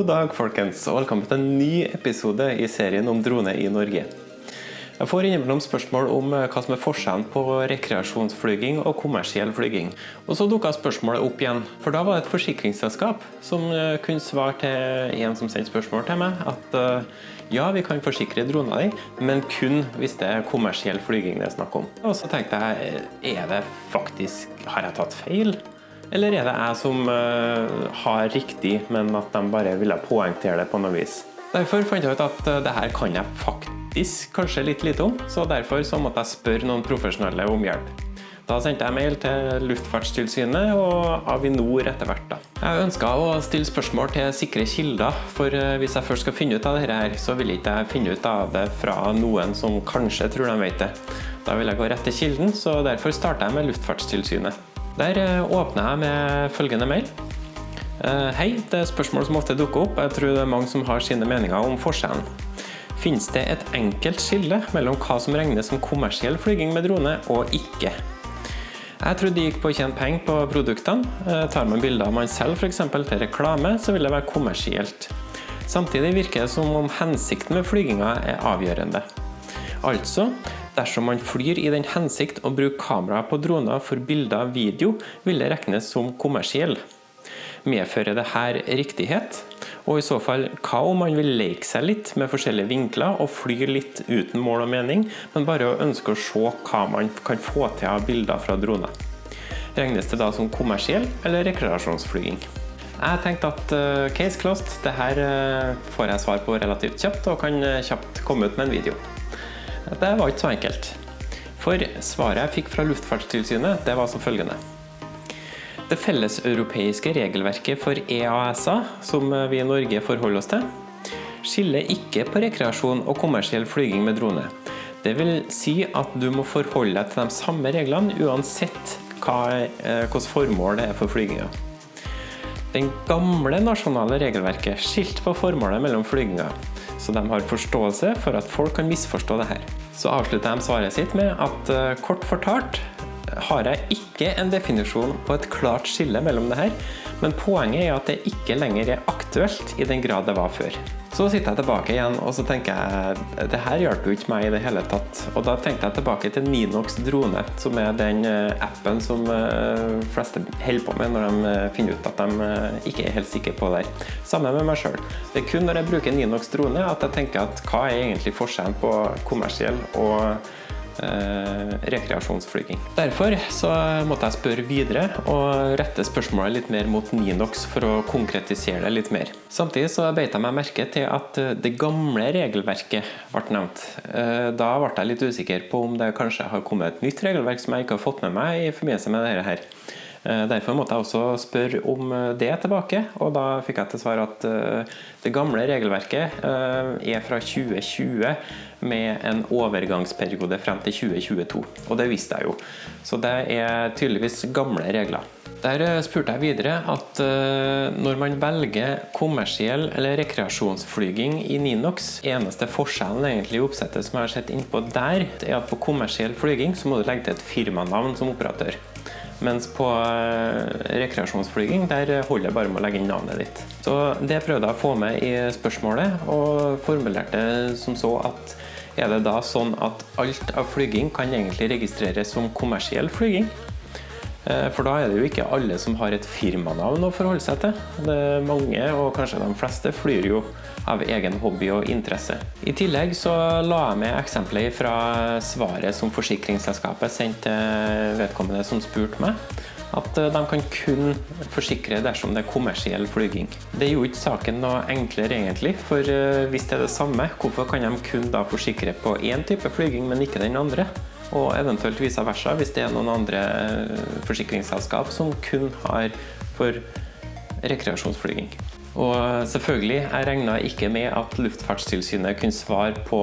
God dag, folkens, og velkommen til en ny episode i serien om drone i Norge. Jeg får innimellom spørsmål om hva som er forskjellen på rekreasjonsflyging og kommersiell flyging. Og så dukket spørsmålet opp igjen, for da var det et forsikringsselskap som kunne svare til en som sendte spørsmål til meg, at ja, vi kan forsikre droner di, men kun hvis det er kommersiell flyging det er snakk om. Og så tenkte jeg, har jeg tatt feil? Eller er det jeg som har riktig, men at de bare ville poengtere det på noe vis? Derfor fant jeg ut at det her kan jeg faktisk kanskje litt lite om, så derfor så måtte jeg spørre noen profesjonelle om hjelp. Da sendte jeg mail til Luftfartstilsynet og Avinor etter hvert. Jeg ønsket å stille spørsmål til sikre kilder, for hvis jeg først skal finne ut av dette her, så vil ikke jeg finne ut av det fra noen som kanskje tror de vet det. Da vil jeg gå rett til kilden, så derfor starter jeg med Luftfartstilsynet. Der åpner jeg med følgende mail. Hei, det er spørsmål som ofte dukker opp. Jeg tror det er mange som har sine meninger om forskjellen. Finnes det et enkelt skille mellom hva som regnes som kommersiell flyging med drone og ikke? Jeg trodde det gikk på å tjene penger på produktene. Tar man bilder av man selv for eksempel til reklame, så vil det være kommersielt. Samtidig virker det som om hensikten med flyginga er avgjørende. Altså, dersom man flyr i den hensikt å bruke kamera på droner for bilder og video, vil det regnes som kommersiell. Medfører det her riktighet? Og i så fall, hva om man vil leke seg litt med forskjellige vinkler og fly litt uten mål og mening, men bare ønsker å se hva man kan få til av bilder fra droner? Regnes det da som kommersiell eller rekreasjonsflyging? Jeg tenkte at case closed, det her får jeg svar på relativt kjapt og kan kjapt komme ut med en video. Det var ikke så enkelt, for svaret jeg fikk fra Luftfartstilsynet, det var som følgende. Det felleseuropeiske regelverket for EASA, som vi i Norge forholder oss til, skiller ikke på rekreasjon og kommersiell flyging med drone. Det vil si at du må forholde deg til de samme reglene uansett hvilket formål det er for flyginga. Den gamle nasjonale regelverket skilte på formålet mellom flyginga, så de har forståelse for at folk kan misforstå det her. Så avslutter de svaret sitt med at kort fortalt har jeg ikke en definisjon på et klart skille mellom det her, men poenget er at det ikke lenger er aktuelt i den grad det var før. Så sitter jeg tilbake igjen, og så tenker jeg, det her hjelper jo ikke meg i det hele tatt. Og da tenkte jeg tilbake til Ninox Drone, som er den appen som fleste holder på med når de finner ut at de ikke er helt sikre på det her. Samme med meg selv. Det er kun når jeg bruker Ninox Drone at jeg tenker at hva er egentlig forskjellen på kommersiell og rekreasjonsflyging. Derfor så måtte jeg spørre videre og rette spørsmålet litt mer mot Ninox for å konkretisere det litt mer. Samtidig så beit jeg meg merke til at det gamle regelverket ble nevnt. Da ble jeg litt usikker på om det kanskje har kommet et nytt regelverk som jeg ikke har fått med meg i forbindelse med dette her. Derfor måtte jeg også spørre om det tilbake, og da fikk jeg til svar at det gamle regelverket er fra 2020 med en overgangsperiode frem til 2022, og det visste jeg jo. Så det er tydeligvis gamle regler. Der spurte jeg videre at når man velger kommersiell eller rekreasjonsflyging i Ninox, eneste forskjellen egentlig i oppsettet som jeg har sett innpå der, er at på kommersiell flyging så må du legge til et firmanavn som operatør. Mens på rekreasjonsflyging, der holder jeg bare med å legge inn navnet ditt. Så det prøvde jeg å få med i spørsmålet, og formulerte som så at er det da sånn at alt av flyging kan egentlig registreres som kommersiell flyging? For da er det jo ikke alle som har et firmanavn å forholde seg til. Det er mange, og kanskje de fleste, flyr jo av egen hobby og interesse. I tillegg så la jeg med eksempler fra svaret som forsikringsselskapet sendte vedkommende som spurte meg, at de kan kun forsikre dersom det er kommersiell flyging. Det gjorde ikke saken noe enklere egentlig, for hvis det er det samme, hvorfor kan de kun da forsikre på en type flyging, men ikke den andre? Og eventuelt vice versa hvis det er noen andre forsikringsselskap som kun har for rekreasjonsflyging. Og selvfølgelig, jeg regnet ikke med at Luftfartstilsynet kunne svare på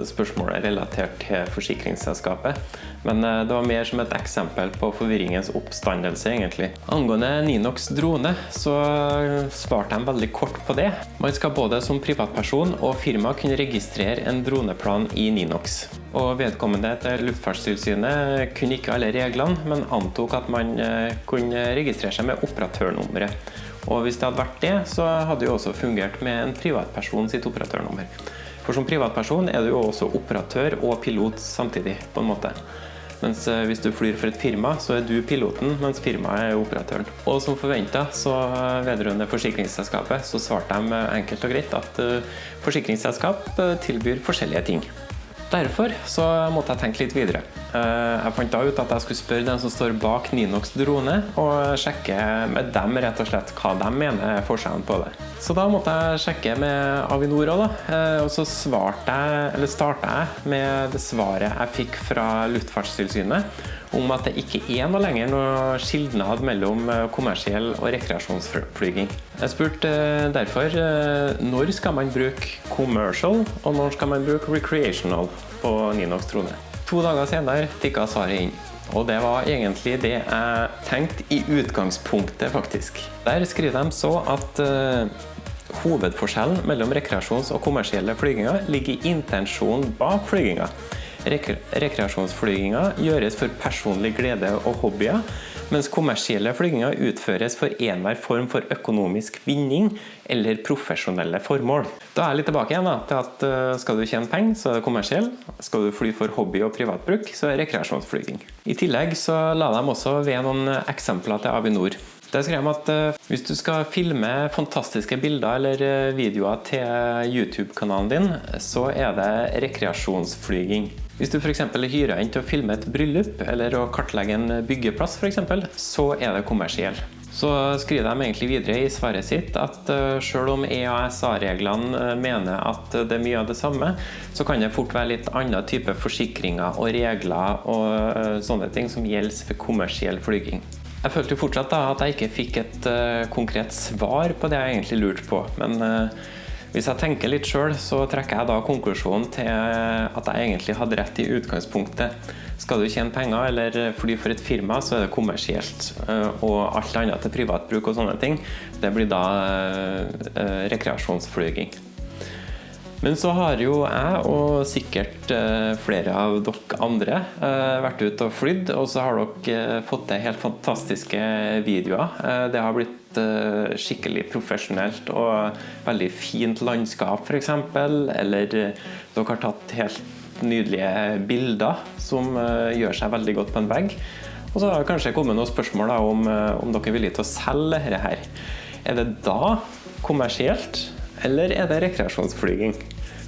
spørsmålet relatert til forsikringsselskapet, men det var mer som et eksempel på forvirringens oppstandelse egentlig. Angående Ninox Drone så svarte de veldig kort på det. Man skal både som privatperson og firma kunne registrere en droneplan i Ninox. Og vedkommende til Luftfartstilsynet kunne ikke alle reglene, men antok at man kunne registrere seg med operatørnummeret. Og hvis det hadde vært det, så hadde det jo også fungert med en privatperson sitt operatørnummer. For som privatperson er du jo også operatør og pilot samtidig, på en måte. Mens hvis du flyr for et firma, så er du piloten, mens firmaet er operatøren. Og som forventet, så vedrørende forsikringsselskapet, så svarte de enkelt og greit at forsikringsselskap tilbyr forskjellige ting. Derfor så måtte jeg tenke litt videre. Jeg fant da ut at jeg skulle spørre den som står bak Ninox drone, og sjekke med dem rett og slett hva de mener er forskjellen på det. Så da måtte jeg sjekke med Avinor også da, og så startet jeg med det svaret jeg fikk fra Luftfartstilsynet, om at det ikke er noe lenger noe skilnad mellom kommersiell og rekreasjonsflyging. Jeg spurte derfor når skal man bruke commercial og når skal man bruke recreational på Ninox drone. 2 dager senere tikket svaret inn. Og det var egentlig det jeg tenkte i utgangspunktet faktisk. Der skriver de så at hovedforskjellen mellom rekreasjons- og kommersielle flyginger ligger i intensjonen bak flyginga. Rekreasjonsflyginga gjøres for personlig glede og hobbyer, mens kommersielle flyginger utføres for enhver form for økonomisk vinning eller profesjonelle formål. Da er jeg litt tilbake igjen da, til at skal du tjene penger, så er det kommersiell. Skal du fly for hobby og privatbruk, så er det rekreasjonsflyging. I tillegg så la de også ved noen eksempler til Avinor. Der skrev de at hvis du skal filme fantastiske bilder eller videoer til YouTube-kanalen din, så er det rekreasjonsflyging. Hvis du for eksempel hyrer inn til å filme et bryllup eller å kartlegge en byggeplass for eksempel, så er det kommersiell. Så skriver de egentlig videre i svaret sitt at selv om EASA-reglene mener at det er mye av det samme, så kan det fort være litt annen type forsikringer og regler og sånne ting som gjelder for kommersiell flyging. Jeg følte jo fortsatt da at jeg ikke fikk et konkret svar på det jeg egentlig lurte på, men hvis jeg tenker litt selv, så trekker jeg da konklusjonen til at jeg egentlig hadde rett i utgangspunktet. Skal du tjene penger eller fly for et firma, så er det kommersielt, og alt annet til privatbruk og sånne ting, det blir da rekreasjonsflyging. Men så har jo jeg, og sikkert flere av dere andre, vært ute og flydd, og så har dere fått til helt fantastiske videoer. Det har blitt skikkelig profesjonelt og veldig fint landskap for eksempel, eller dere har tatt helt nydelige bilder som gjør seg veldig godt på en vegg. Og så har det kanskje kommet noen spørsmål da, om dere er villige til å selge dette her. Er det da kommersielt, eller er det rekreasjonsflyging?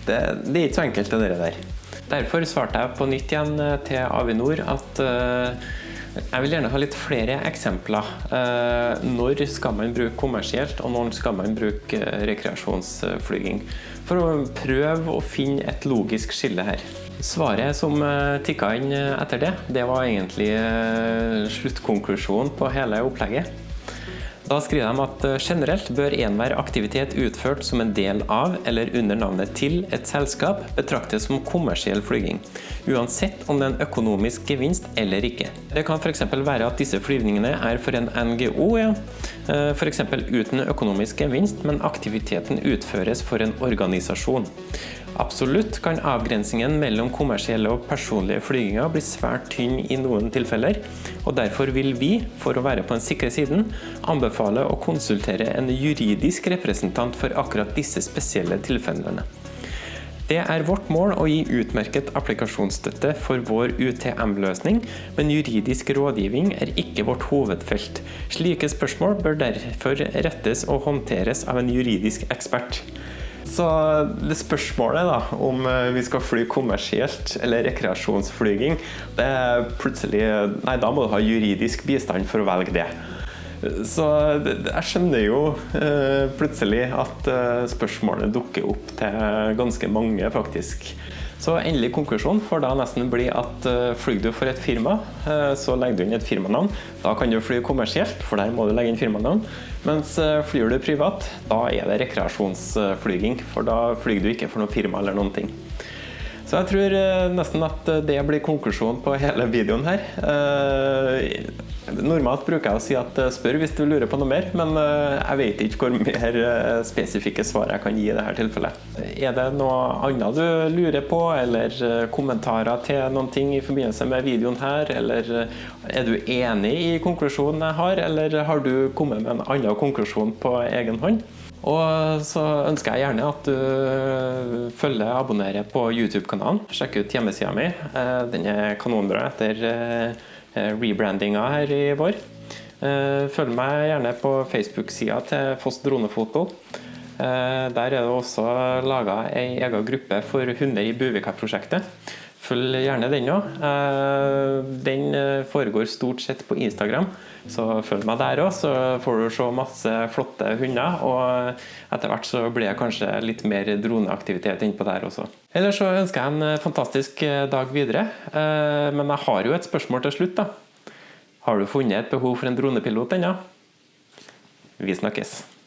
Det er ikke så enkelt det der. Derfor svarte jeg på nytt igjen til Avinor at jeg vil gjerne ha litt flere eksempler. Når skal man bruke kommersielt, og når skal man bruke rekreasjonsflyging? For å prøve å finne et logisk skille her. Svaret som tikket inn etter det var egentlig sluttkonklusjonen på hele opplegget. Da skriver de at generelt bør enhver aktivitet utført som en del av eller under navnet til et selskap betraktes som kommersiell flyging, uansett om det er en økonomisk gevinst eller ikke. Det kan for eksempel være at disse flyvningene er for en NGO, for eksempel uten økonomisk gevinst, men aktiviteten utføres for en organisasjon. Absolutt kan avgrensingen mellom kommersielle og personlige flyginger bli svært tynn i noen tilfeller, og derfor vil vi, for å være på den sikre siden, anbefale å konsultere en juridisk representant for akkurat disse spesielle tilfellene. Det er vårt mål å gi utmerket applikasjonsstøtte for vår UTM-løsning, men juridisk rådgivning er ikke vårt hovedfelt. Slike spørsmål bør derfor rettes og håndteres av en juridisk ekspert. Så det spørsmålet da, om vi skal fly kommersielt eller rekreasjonsflyging, det er plutselig, nei, da må du ha juridisk bistand for å velge det. Så jeg skjønner jo plutselig at spørsmålet dukker opp til ganske mange faktisk. Så endelig konklusjon får da nesten bli at flyr du for et firma, så legger du inn et firmanavn. Da kan du fly kommersielt, for der må du legge inn firmanavn. Mens flyr du privat, da er det rekreasjonsflyging, for da flyr du ikke for noe firma eller noen ting. Så jeg tror nesten at det blir konklusjonen på hele videoen her. Normalt bruker jeg å si at spør hvis du lurer på noe mer, men jeg vet ikke hvor mer spesifikke svar jeg kan gi i dette tilfellet. Er det noe annet du lurer på, eller kommentarer til noen ting i forbindelse med videoen her, eller er du enig i konklusjonen jeg har, eller har du kommet med en annen konklusjon på egen hånd? Og så ønsker jeg gjerne at du følger og abonnerer på YouTube-kanalen. Sjekk ut hjemmesiden min. Den er kanonbra etter rebrandinga her i vår. Følg meg gjerne på Facebook-siden til Foss Dronefoto. Der er det også laget en egen gruppe for hunder i Buvika-prosjektet. Følg gjerne den også. Den foregår stort sett på Instagram, så følg meg der også, så får du se masse flotte hunder, og etter hvert så blir det kanskje litt mer droneaktivitet innpå der også. Ellers så ønsker jeg en fantastisk dag videre, men jeg har jo et spørsmål til slutt da. Har du funnet et behov for en dronepilot ennå? Vi snakkes!